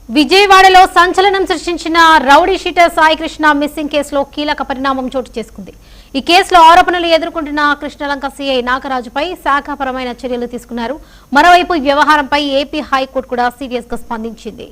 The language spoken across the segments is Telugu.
విజయవాడలో సంచలనం సృష్టించిన rowdy sheeter Sai Krishna missing కేసులో కీలక పరిణామం చోటు చేసుకుంది. ఈ కేసులో ఆరోపణలు ఎదుర్కొంటున్న కృష్ణలంక సీఐ నాగరాజుపై శాఖాపరమైన చర్యలు తీసుకున్నారు. మరోవైపు ఈ వ్యవహారంపై ఏపీ హైకోర్టు కూడా సీరియస్ గా స్పందించింది.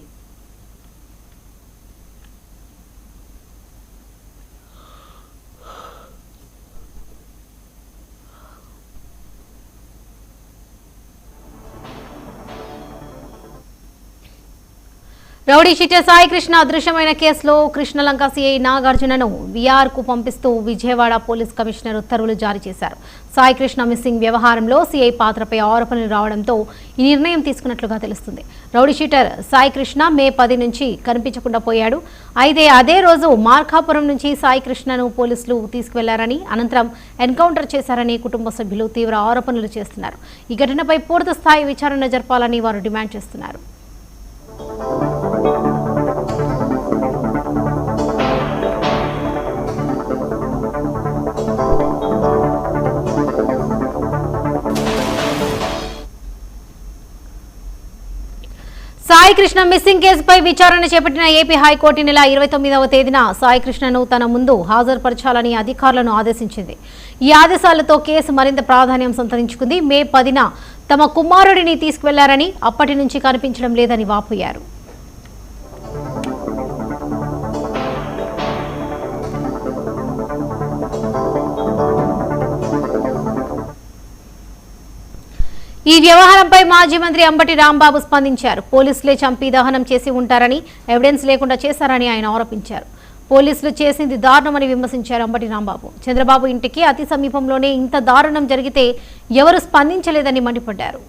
రౌడీ షీటర్ సాయి కృష్ణ అదృశ్యమైన కేసులో కృష్ణలంక సీఐ నాగార్జునను వీఆర్ కు పంపిస్తూ విజయవాడ పోలీస్ కమిషనర్ ఉత్తర్వులు జారీ చేశారు. సాయి కృష్ణ మిస్సింగ్ వ్యవహారంలో సీఐ పాత్రపై ఆరోపణలు రావడంతో ఈ నిర్ణయం తీసుకున్నట్లుగా తెలుస్తుంది. రౌడీ షీటర్ సాయి కృష్ణ మే 10 నుంచి కనిపించకుండా పోయాడు. అయితే అదే రోజు మార్కాపురం నుంచి సాయి కృష్ణను పోలీసులు తీసుకువెళ్లారని, అనంతరం ఎన్కౌంటర్ చేశారని కుటుంబ సభ్యులు తీవ్ర ఆరోపణలు చేస్తున్నారు. ఈ ఘటనపై పూర్తి స్థాయి విచారణ జరపాలని వారు డిమాండ్ చేస్తున్నారు. సాయి కృష్ణ మిస్సింగ్ కేసుపై విచారణ చేపట్టిన ఏపీ హైకోర్టు నెల 29వ తేదీన సాయి కృష్ణను తన ముందు హాజరుపరచాలని అధికారులను ఆదేశించింది. ఈ ఆదేశాలతో కేసు మరింత ప్రాధాన్యం సంతరించుకుంది. మే 10న తమ కుమారుడిని తీసుకువెళ్లారని, అప్పటి నుంచి కనిపించడం లేదని వాపోయారు. ఈ వ్యవహారంపై మాజీ మంత్రి అంబటి రాంబాబు స్పందించారు. పోలీసులే చంపి దహనం చేసి ఉంటారని, ఎవిడెన్స్ లేకుండా చేశారని ఆయన ఆరోపించారు. పోలీసులు చేసింది దారుణమని విమర్శించారు అంబటి రాంబాబు. చంద్రబాబు ఇంటికి అతి సమీపంలోనే ఇంత దారుణం జరిగితే ఎవరు స్పందించలేదని మండిపడ్డారు.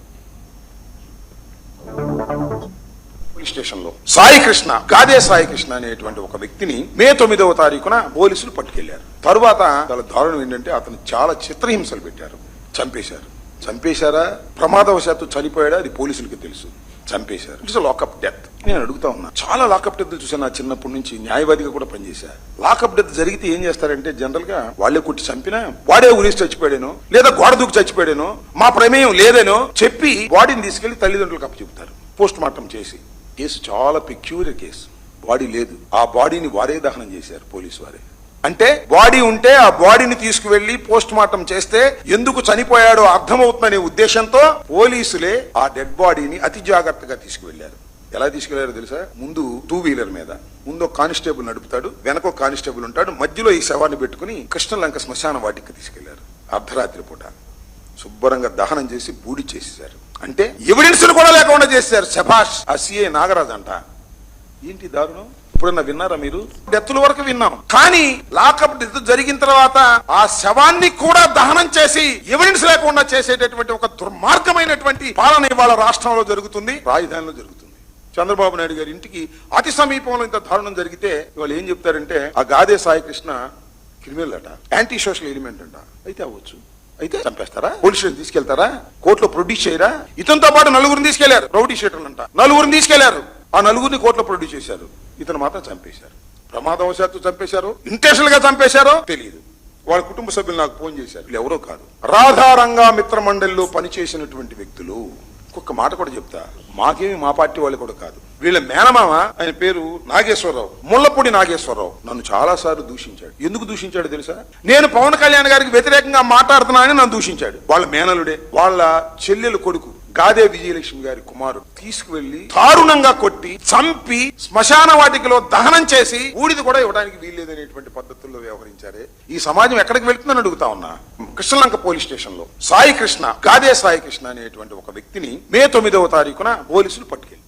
స్టేషన్లో సాయి కృష్ణ, గాదే సాయి కృష్ణ అనేటువంటి ఒక వ్యక్తిని మే 9వ తారీఖున పోలీసులు పట్టుకెళ్లారు. తరువాత చాలా దారుణం ఏంటంటే అతను చాలా చిత్రహింసలు పెట్టారు, చంపేశారు. చంపేశారా, ప్రమాదవశాత్తు చనిపోయాడా, అది పోలీసులకి తెలుసు. చంపేశారు. It's lockup death. నేను అడుగుతా ఉన్నా, చాలా లాకప్ డెత్ చూసాను. నా చిన్నప్పటి నుంచి న్యాయవాదిగా కూడా పనిచేశా. లాకప్ డెత్ జరిగితే ఏం చేస్తారంటే జనరల్ గా వాళ్లే కొట్టి చంపినా, వాడే ఉరేసి చచ్చిపోయాడేనో లేదా గోడ దూకి చచ్చిపోయాడేనో, మా ప్రమేయం లేదేనో చెప్పి బాడీని తీసుకెళ్లి తల్లిదండ్రులకు అప్పచెప్తారు. పోస్ట్ మార్టం చేసి. కేసు చాలా పెక్యూరియర్ కేసు. బాడీ లేదు, ఆ బాడీని వారే దహనం చేశారు, పోలీసు వారే. అంటే బాడీ ఉంటే ఆ బాడీని తీసుకువెళ్లి పోస్ట్ మార్టం చేస్తే ఎందుకు చనిపోయాడో అర్థమవుతుందనే ఉద్దేశంతో పోలీసులే ఆ డెడ్ బాడీని అతి జాగ్రత్తగా తీసుకువెళ్లారు. ఎలా తీసుకెళ్లారో తెలుసా? ముందు 2 వీలర్ మీద, ముందు ఒక కానిస్టేబుల్ నడుపుతాడు, వెనక ఒక కానిస్టేబుల్ ఉంటాడు, మధ్యలో ఈ శవాన్ని పెట్టుకుని కృష్ణలంక శ్మశాన వాటికి తీసుకెళ్లారు. అర్ధరాత్రి పూట శుభ్రంగా దహనం చేసి బూడి చేసేశారు. అంటే ఎవిడెన్స్ కూడా లేకుండా చేశారు. శభాష్, ఆ సీఐ నాగరాజ్ అంట. ఏంటి దారుణం? ఇప్పుడన్నా విన్నారా మీరు? డెత్తుల వరకు విన్నాం, కానీ లాకప్ డెత్ జరిగిన తర్వాత ఆ శవాన్ని కూడా దహనం చేసి ఎవిడెన్స్ లేకుండా చేసేటటువంటి ఒక దుర్మార్గమైనటువంటి పాలన ఇవాళ రాష్ట్రంలో జరుగుతుంది, రాజధానిలో జరుగుతుంది. చంద్రబాబు నాయుడు గారి ఇంటికి అతి సమీపంలో ఇంత దారుణం జరిగితే ఇవాళ ఏం చెప్తారంటే ఆ గాదే సాయి కృష్ణ క్రిమినల్ అట, యాంటీ సోషల్ ఎలిమెంట్ అంట. అయితే అవ్వచ్చు, అయితే చంపేస్తారా? పోలీస్ స్టేషన్ తీసుకెళ్తారా? కోర్టులో ప్రొడ్యూస్ చేయరా? ఇతనితో పాటు 4గురిని తీసుకెళ్లారు, రౌడీ షీటర్లు అంట. 4గురిని తీసుకెళ్లారు, ఆ 4గురిని కోర్టులో ప్రొడ్యూస్ చేశారు. ఇతను మాత్రం చంపేశారు. ప్రమాదవశాత్తు చంపేశారో, ఇంటెన్షనల్ గా చంపేశారో తెలియదు. వాళ్ళ కుటుంబ సభ్యులు నాకు ఫోన్ చేశారు. వీళ్ళు ఎవరో కాదు, రాధారంగా మిత్ర మండలిలో పనిచేసినటువంటి వ్యక్తులు. ఇంకొక మాట కూడా చెప్తా, మాకేమి మా పార్టీ వాళ్ళు కూడా కాదు. వీళ్ళ మేనమామ, ఆయన పేరు నాగేశ్వరరావు, ముల్లపూడి నాగేశ్వరరావు, నన్ను చాలా సార్లు దూషించాడు. ఎందుకు దూషించాడు తెలుసా? నేను పవన్ కళ్యాణ్ గారికి వ్యతిరేకంగా మాట్లాడుతున్నానని నన్ను దూషించాడు. వాళ్ళ మేనలుడే, వాళ్ళ చెల్లెలు కొడుకు గాదే విజయలక్ష్మి గారి కుమారుడు తీసుకువెళ్లి దారుణంగా కొట్టి చంపి శ్మశాన వాటికలో దహనం చేసి ఊడిది కూడా ఇవ్వడానికి వీల్లేదనేటువంటి పద్ధతుల్లో వ్యవహరించారే. ఈ సమాజం ఎక్కడికి వెళ్తుందని అడుగుతా ఉన్నా. కృష్ణలంక పోలీస్ స్టేషన్ లో సాయి కృష్ణ, గాదే సాయి కృష్ణ అనేటువంటి ఒక వ్యక్తిని మే 9వ తారీఖున పోలీసులు పట్టుకెళ్లారు.